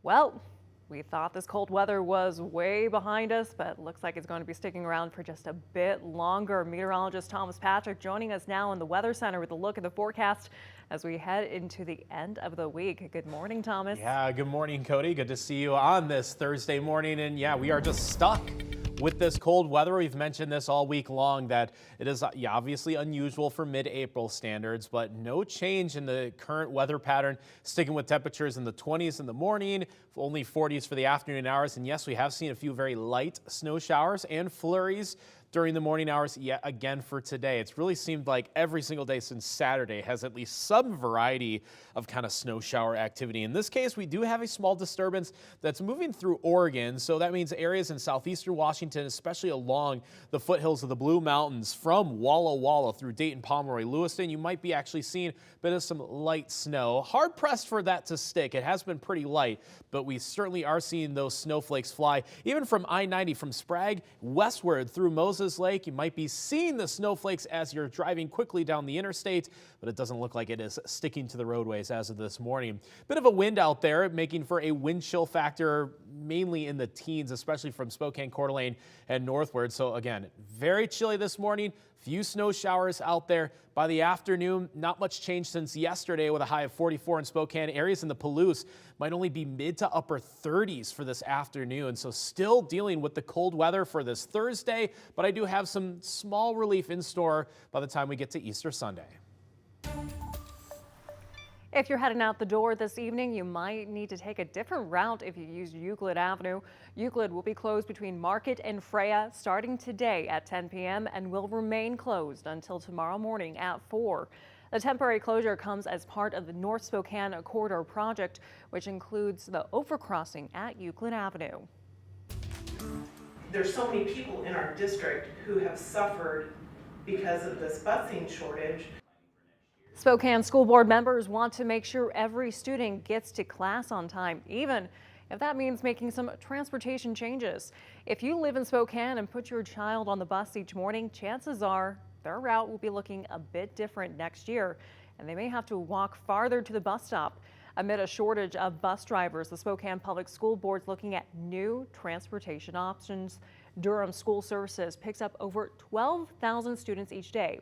Well, we thought this cold weather was way behind us, but it looks like it's going to be sticking around for just a bit longer. Meteorologist Thomas Patrick joining us now in the Weather Center with a look at the forecast as we head into the end of the week. Good morning, Thomas. Yeah, good morning, Cody. Good to see you on this Thursday morning. And yeah, we are just stuck with this cold weather. We've mentioned this all week long that it is obviously unusual for mid-April standards, but no change in the current weather pattern, sticking with temperatures in the 20s in the morning, only 40s for the afternoon hours. And yes, we have seen a few very light snow showers and flurries during the morning hours yet again for today. It's really seemed like every single day since Saturday has at least some variety of kind of snow shower activity. In this case, we do have a small disturbance that's moving through Oregon. So that means areas in southeastern Washington, especially along the foothills of the Blue Mountains from Walla Walla through Dayton, Pomeroy, Lewiston, you might be actually seeing a bit of some light snow. Hard pressed for that to stick. It has been pretty light, but we certainly are seeing those snowflakes fly. Even from I-90 from Sprague westward through Moses Lake, you might be seeing the snowflakes as you're driving quickly down the interstate, but it doesn't look like it is sticking to the roadways as of this morning. Bit of a wind out there, making for a wind chill factor mainly in the teens, especially from Spokane, Coeur d'Alene, and northward. So again, very chilly this morning. Few snow showers out there. By the afternoon, not much change since yesterday with a high of 44 in Spokane. Areas in the Palouse might only be mid to upper 30s for this afternoon. So still dealing with the cold weather for this Thursday, but I do have some small relief in store by the time we get to Easter Sunday. If you're heading out the door this evening, you might need to take a different route if you use Euclid Avenue. Euclid will be closed between Market and Freya starting today at 10 p.m. and will remain closed until tomorrow morning at 4. The temporary closure comes as part of the North Spokane Corridor project, which includes the overcrossing at Euclid Avenue. There's so many people in our district who have suffered because of this busing shortage. Spokane School Board members want to make sure every student gets to class on time, even if that means making some transportation changes. If you live in Spokane and put your child on the bus each morning, chances are their route will be looking a bit different next year, and they may have to walk farther to the bus stop. Amid a shortage of bus drivers, the Spokane Public School Board is looking at new transportation options. Durham School Services picks up over 12,000 students each day.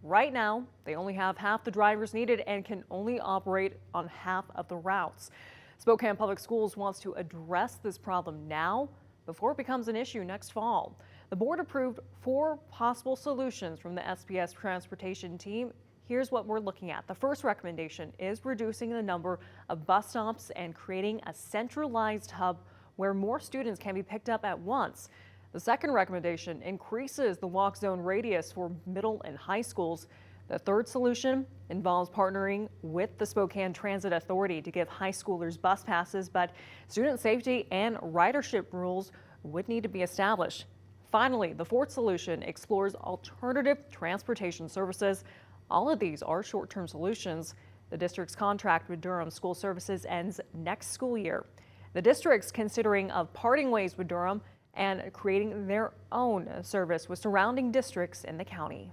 Right now, they only have half the drivers needed and can only operate on half of the routes. Spokane Public Schools wants to address this problem now before it becomes an issue next fall. The board approved 4 possible solutions from the SPS transportation team. Here's what we're looking at. The first recommendation is reducing the number of bus stops and creating a centralized hub where more students can be picked up at once. The second recommendation increases the walk zone radius for middle and high schools. The third solution involves partnering with the Spokane Transit Authority to give high schoolers bus passes, but student safety and ridership rules would need to be established. Finally, the fourth solution explores alternative transportation services. All of these are short-term solutions. The district's contract with Durham School Services ends next school year. The district's considering of parting ways with Durham and creating their own service with surrounding districts in the county.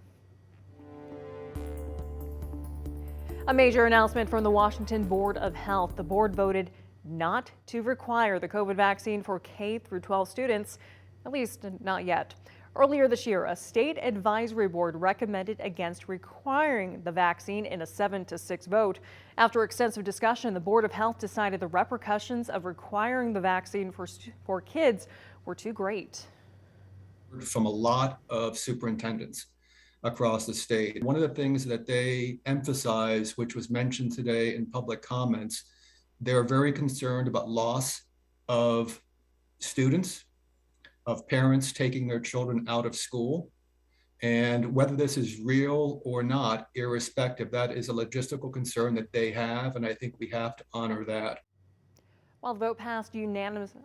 A major announcement from the Washington Board of Health. The board voted not to require the COVID vaccine for K through 12 students, at least not yet. Earlier this year, a state advisory board recommended against requiring the vaccine in a 7-6 vote. After extensive discussion, the Board of Health decided the repercussions of requiring the vaccine for kids were too great. From a lot of superintendents across the state. One of the things that they emphasize, which was mentioned today in public comments, they're very concerned about loss of students, of parents taking their children out of school. And whether this is real or not, irrespective, that is a logistical concern that they have, and I think we have to honor that. While the vote passed unanimously,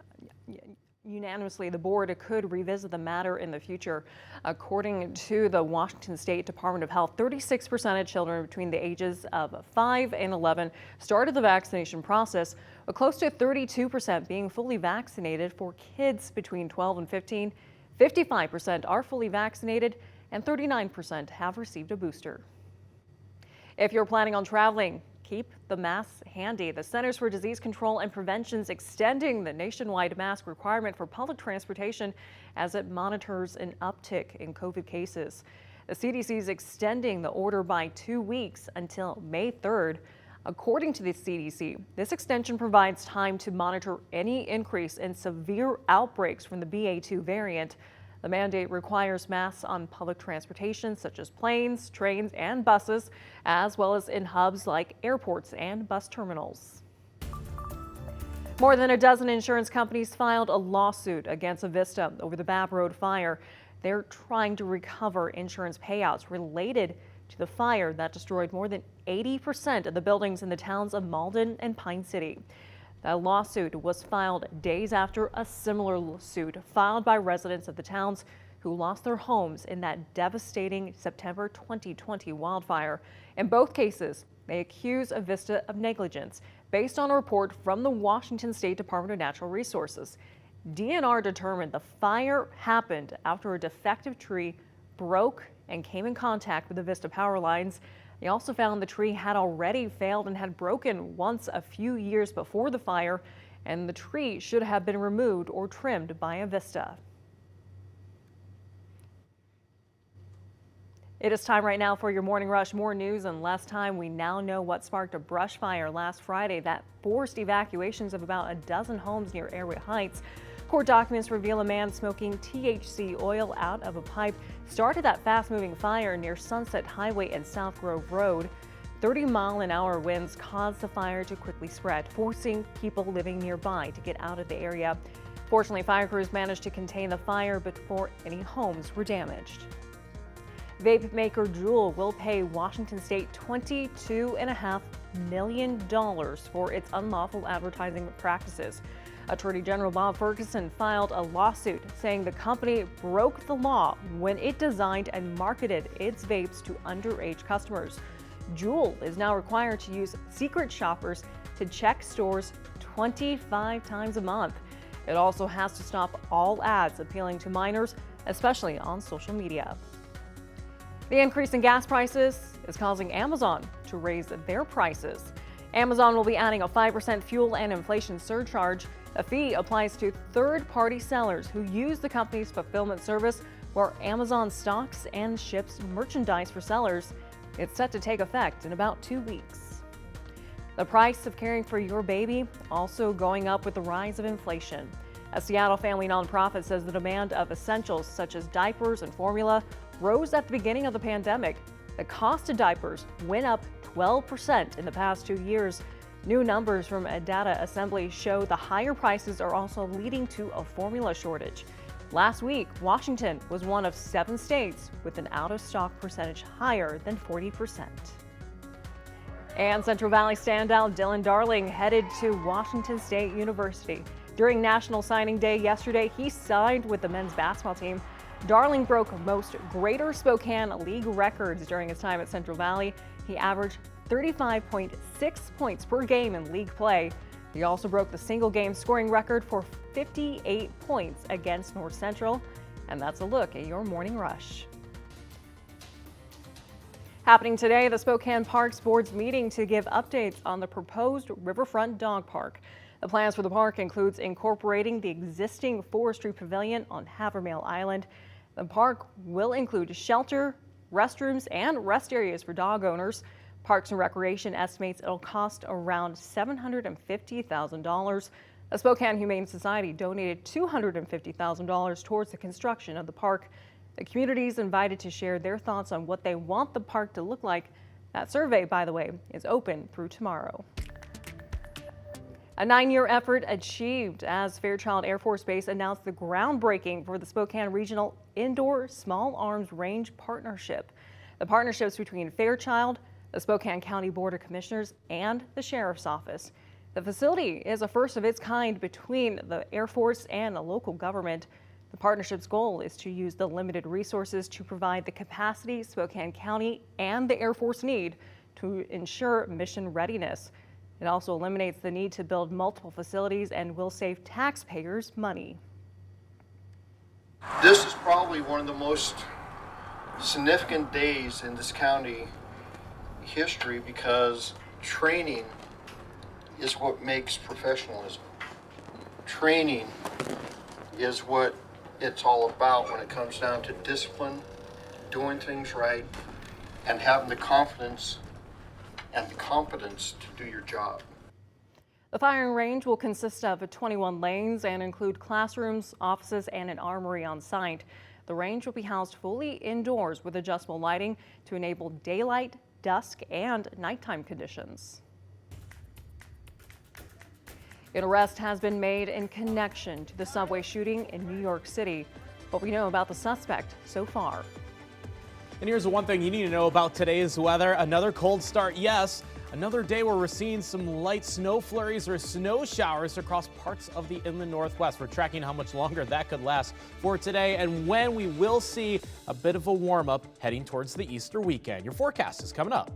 the board could revisit the matter in the future. According to the Washington State Department of Health, 36% of children between the ages of 5 and 11 started the vaccination process, with close to 32% being fully vaccinated. For kids between 12 and 15, 55% are fully vaccinated and 39% have received a booster. If you're planning on traveling, keep the masks handy. The Centers for Disease Control and Prevention is extending the nationwide mask requirement for public transportation as it monitors an uptick in COVID cases. The CDC is extending the order by 2 weeks until May 3rd. According to the CDC, this extension provides time to monitor any increase in severe outbreaks from the BA.2 variant. The mandate requires masks on public transportation such as planes, trains, and buses, as well as in hubs like airports and bus terminals. More than a dozen insurance companies filed a lawsuit against Avista over the Babb Road fire. They're trying to recover insurance payouts related to the fire that destroyed more than 80% of the buildings in the towns of Malden and Pine City. The lawsuit was filed days after a similar suit filed by residents of the towns who lost their homes in that devastating September 2020 wildfire. In both cases, they accuse Avista of negligence based on a report from the Washington State Department of Natural Resources. DNR determined the fire happened after a defective tree broke and came in contact with the Avista power lines. They also found the tree had already failed and had broken once a few years before the fire, and the tree should have been removed or trimmed by Avista. It is time right now for your Morning Rush. More news in less time. We now know what sparked a brush fire last Friday that forced evacuations of about a dozen homes near Airway Heights. Court documents reveal a man smoking THC oil out of a pipe started that fast-moving fire near Sunset Highway and South Grove Road. 30-mile-an-hour winds caused the fire to quickly spread, forcing people living nearby to get out of the area. Fortunately, fire crews managed to contain the fire before any homes were damaged. Vape maker Juul will pay Washington State $22.5 million for its unlawful advertising practices. Attorney General Bob Ferguson filed a lawsuit saying the company broke the law when it designed and marketed its vapes to underage customers. Juul is now required to use secret shoppers to check stores 25 times a month. It also has to stop all ads appealing to minors, especially on social media. The increase in gas prices is causing Amazon to raise their prices. Amazon will be adding a 5% fuel and inflation surcharge. A fee applies to third-party sellers who use the company's fulfillment service where Amazon stocks and ships merchandise for sellers. It's set to take effect in about 2 weeks. The price of caring for your baby also going up with the rise of inflation. A Seattle family nonprofit says the demand of essentials such as diapers and formula rose at the beginning of the pandemic. The cost of diapers went up 12% in the past 2 years. New numbers from a data assembly show the higher prices are also leading to a formula shortage. Last week, Washington was one of 7 states with an out-of-stock percentage higher than 40%. And Central Valley standout Dylan Darling headed to Washington State University. During National Signing Day yesterday, he signed with the men's basketball team. Darling broke most Greater Spokane League records during his time at Central Valley. He averaged 35.6 points per game in league play. He also broke the single game scoring record for 58 points against North Central. And that's a look at your Morning Rush. Happening today, the Spokane Parks Board's meeting to give updates on the proposed Riverfront Dog Park. The plans for the park includes incorporating the existing forestry pavilion on Havermale Island. The park will include shelter, restrooms, and rest areas for dog owners. Parks and Recreation estimates it'll cost around $750,000. The Spokane Humane Society donated $250,000 towards the construction of the park. The community is invited to share their thoughts on what they want the park to look like. That survey, by the way, is open through tomorrow. A 9-year effort achieved as Fairchild Air Force Base announced the groundbreaking for the Spokane Regional Indoor Small Arms Range Partnership. The partnerships between Fairchild, the Spokane County Board of Commissioners, and the Sheriff's Office. The facility is a first of its kind between the Air Force and a local government. The partnership's goal is to use the limited resources to provide the capacity Spokane County and the Air Force need to ensure mission readiness. It also eliminates the need to build multiple facilities and will save taxpayers money. This is probably one of the most significant days in this county history because training is what makes professionalism. Training is what it's all about when it comes down to discipline, doing things right, and having the confidence and the competence to do your job. The firing range will consist of 21 lanes and include classrooms, offices, and an armory on site. The range will be housed fully indoors with adjustable lighting to enable daylight, dusk, and nighttime conditions. An arrest has been made in connection to the subway shooting in New York City. What we know about the suspect so far. And here's the one thing you need to know about today's weather. Another cold start, yes. Another day where we're seeing some light snow flurries or snow showers across parts of the inland northwest. We're tracking how much longer that could last for today and when we will see a bit of a warm up heading towards the Easter weekend. Your forecast is coming up.